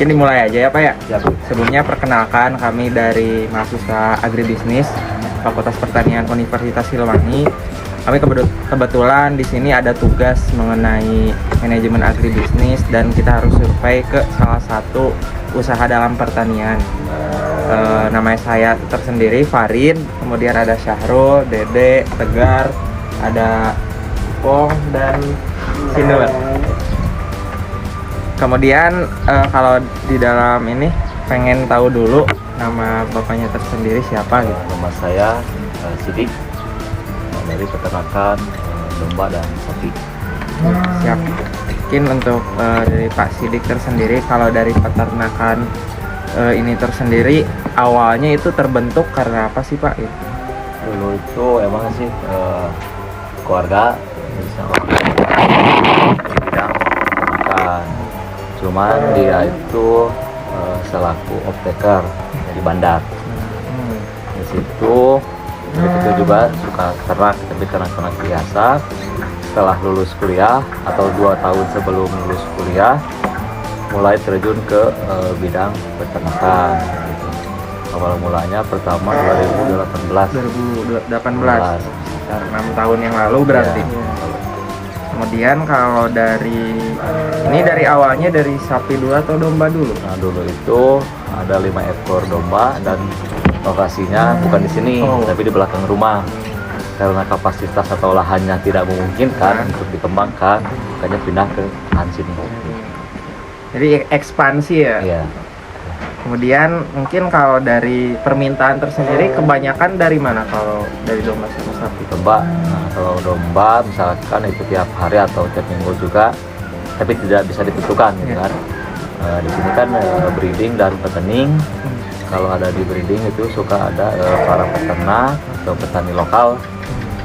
Mungkin dimulai aja ya Pak ya. Sebelumnya perkenalkan, kami dari mahasiswa agribisnis Fakultas Pertanian Universitas Silwangi. Kami kebetulan di sini ada tugas mengenai manajemen agribisnis dan kita harus survei ke salah satu usaha dalam pertanian. Namanya saya tersendiri Farid, kemudian ada Syahrul, Dede, Tegar, ada Pong dan Sinur. Kemudian kalau di dalam ini pengen tahu dulu nama bapaknya tersendiri siapa gitu. Nama saya Sidik, dari peternakan domba dan sapi. Siap. Mungkin untuk dari Pak Sidik tersendiri, kalau dari peternakan ini tersendiri awalnya itu terbentuk karena apa sih Pak? Dulu itu emang sih keluarga bisa bidang peternakan. Cuman dia itu selaku optaker dari bandar. Di situ dari kecil juga suka ternak, tapi karena biasa. Setelah lulus kuliah atau 2 tahun sebelum lulus kuliah, mulai terjun ke bidang peternakan. Gitu. Awal mulanya pertama 2018. Sekitar 6 tahun yang lalu berarti. Ya. Kemudian kalau dari ini dari awalnya dari sapi dulu atau domba dulu? Nah, dulu itu ada 5 ekor domba dan lokasinya bukan di sini, tapi di belakang rumah. Karena kapasitas atau lahannya tidak memungkinkan untuk dikembangkan, makanya pindah ke lahan sini. Jadi ekspansi ya? Iya. Kemudian mungkin kalau dari permintaan tersendiri kebanyakan dari mana kalau dari domba sama sapi? Domba, nah, kalau domba misalkan itu tiap hari atau tiap minggu juga, tapi tidak bisa ditentukan gitu kan. Di sini kan breeding dan petening. Kalau ada di breeding itu suka ada para peternak atau petani lokal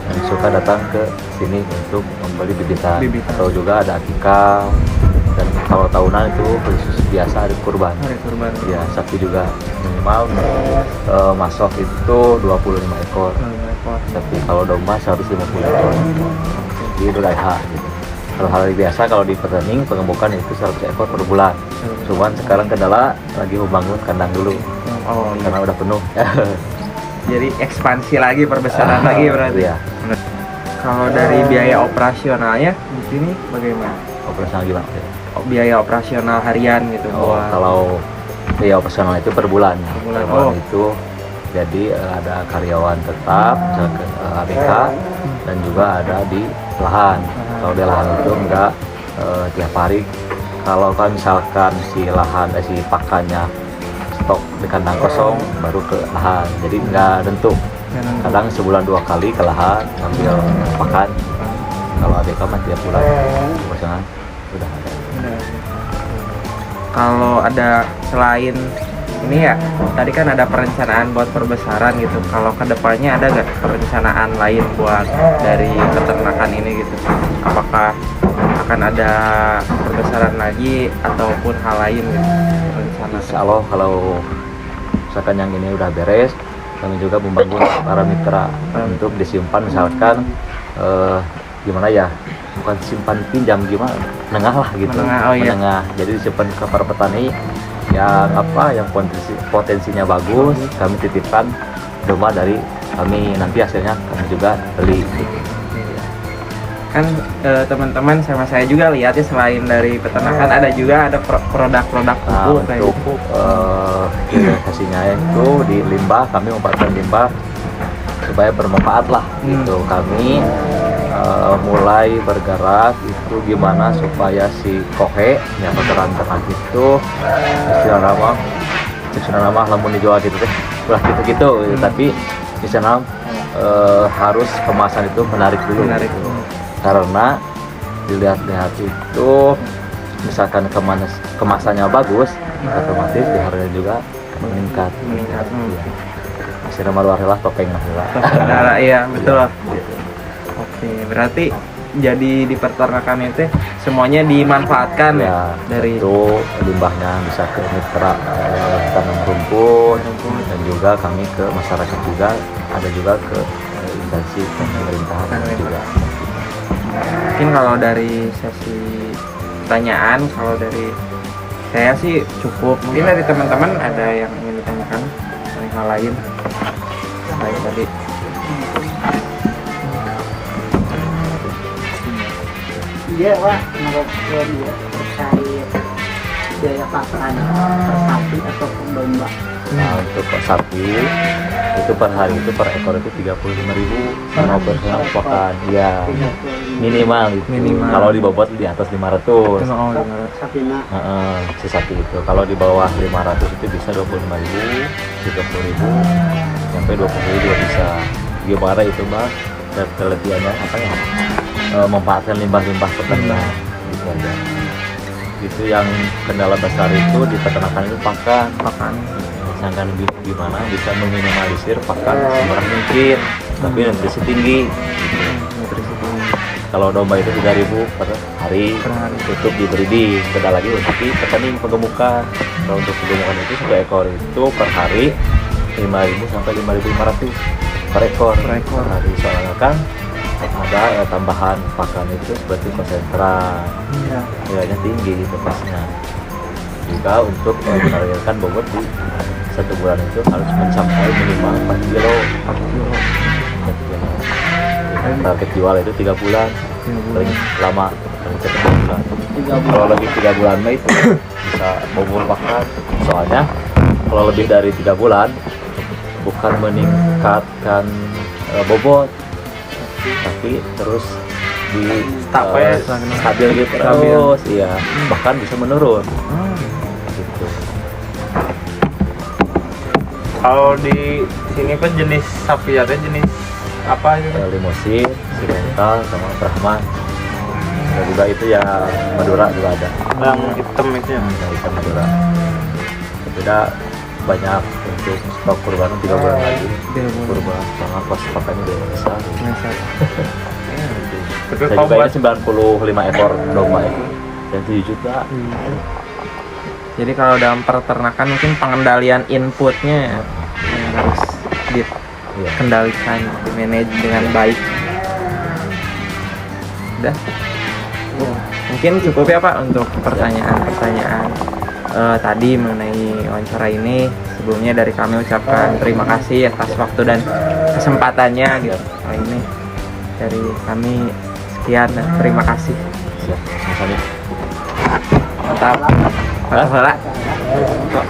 yang suka datang ke sini untuk membeli bibitan. Atau juga ada akikah. Dan kalau tahunan itu khusus biasa hari kurban. Ya, sapi juga minimal masuk itu 25 ekor. Tapi kalau domba 150 ekor. Di Idul Adha gitu. Kalau hari biasa kalau di peterning pengembukan itu 100 ekor per bulan. Cuman sekarang kendala lagi membangun kandang dulu. Karena udah penuh. Jadi ekspansi lagi, perbesaran lagi berarti. Iya. Kalau dari biaya operasionalnya di sini bagaimana? Operasional gimana? Biaya operasional harian gitu. Kalau biaya operasional itu per bulan. Per bulan itu jadi ada karyawan tetap, misalkan ABK dan juga ada di lahan. Kalau di lahan itu enggak tiap hari. Kalau kan misalkan si lahan si pakannya stok di kandang kosong baru ke lahan, jadi enggak tentu. Kadang sebulan 2 kali ke lahan ambil pakan. Kalau ABK mah tiap bulan operasional sudah ada. Kalau ada selain ini ya, tadi kan ada perencanaan buat perbesaran gitu. Kalau kedepannya ada nggak perencanaan lain buat dari peternakan ini gitu? Apakah akan ada perbesaran lagi ataupun hal lain gitu? Insya Allah kalau misalkan yang ini udah beres, kami juga membangun para mitra untuk disimpan misalkan gimana ya? Bukan simpan pinjam gimana, menengah lah gitu, menengah. Jadi disimpan ke para petani yang yang potensinya bagus, kami titipkan domba dari kami, nanti hasilnya kami juga beli. kan teman-teman sama saya juga lihat ya, selain dari peternakan ada juga ada produk-produk Nah, pupuk kayak untuk gitu. hasilnya itu di limbah, kami memanfaatkan limbah supaya bermanfaat lah gitu. Kami mulai bergerak itu gimana supaya si kohe yang kotoran ternak itu istilah nama lamun dijual gitu teh ulah gitu tapi di sana harus kemasan itu menarik dulu gitu. Karena dilihat-lihat itu misalkan kemasannya bagus, otomatis di harganya juga meningkat. Ya. Masih nama luar lah topeng lah. Iya betul. Gitu. Oke, berarti jadi di peternakan itu semuanya dimanfaatkan Ya, dari itu limbahnya bisa ke mitra tanam rumput dan juga kami ke masyarakat juga, ada juga ke instansi pemerintahan juga. Mungkin kalau dari sesi pertanyaan, kalau dari saya sih cukup. Mungkin dari teman-teman ada yang ingin ditanyakan dari hal lain selain tadi. Iya Pak, menurut dia terkait biaya pakan per sapi ataupun domba. Nah, untuk sapi itu per hari itu per ekor itu 35.000 sama per pakan ya minimal itu. Minimal. Kalau dibobot di atas 500. Itu mau dengar. Sapinya Si sapi itu kalau di bawah 500 itu bisa 25.000, 30.000, sampai 20.000 juga bisa. Gimana itu Bang? Dan kelebihannya apa ya? Memanfaatkan limbah-limbah peternak gitu aja. Itu yang kendala besar itu di peternakan itu pakan. Misalkan gimana bisa meminimalisir pakan semurah mungkin, tapi nutrisi tinggi. Nutrisi tinggi. Kalau domba itu 3.000 per hari, untuk di breeding. Beda lagi untuk di peterning penggemukan. Kalau untuk penggemukan itu satu ekor itu per hari 5.000 sampai 5.500 per ekor. Per hari. Soalnya kan ada tambahan pakan itu seperti konsentrat, nilainya tinggi gitu pasnya. Juga untuk menargetkan bobot di satu bulan itu harus mencapai minimal 4 kilo. Target jual itu 3 bulan, paling lama paling cepat 2 bulan. Kalau lebih 3 bulan mah itu bisa bobot pakan. Soalnya kalau lebih dari 3 bulan bukan meningkatkan bobot, tapi terus di stabil gitu terus, iya, bahkan bisa menurun. Gitu. Kalau di sini kan jenis sapi ada jenis apa gitu? Limosin, Simental, sama Brahman. Dan juga itu ya Madura juga ada. Yang hitam itu ya? Yang bisa Madura. Beda banyak untuk stok kurban 3 bulan lagi. Kurban sama pas pakannya udah besar. Tapi Saya kalau juga buat ini 95 ekor domba ya. Dan 7 juta. Jadi kalau dalam peternakan mungkin pengendalian inputnya yang harus dikendalikan, dimanage dengan baik. Udah. Mungkin cukup ya Pak untuk pertanyaan-pertanyaan tadi mengenai wawancara ini. Sebelumnya dari kami ucapkan terima kasih atas waktu dan kesempatannya gitu. Kali ini dari kami sekian dan terima kasih. Siap, sama-sama. Mantap. Mantap.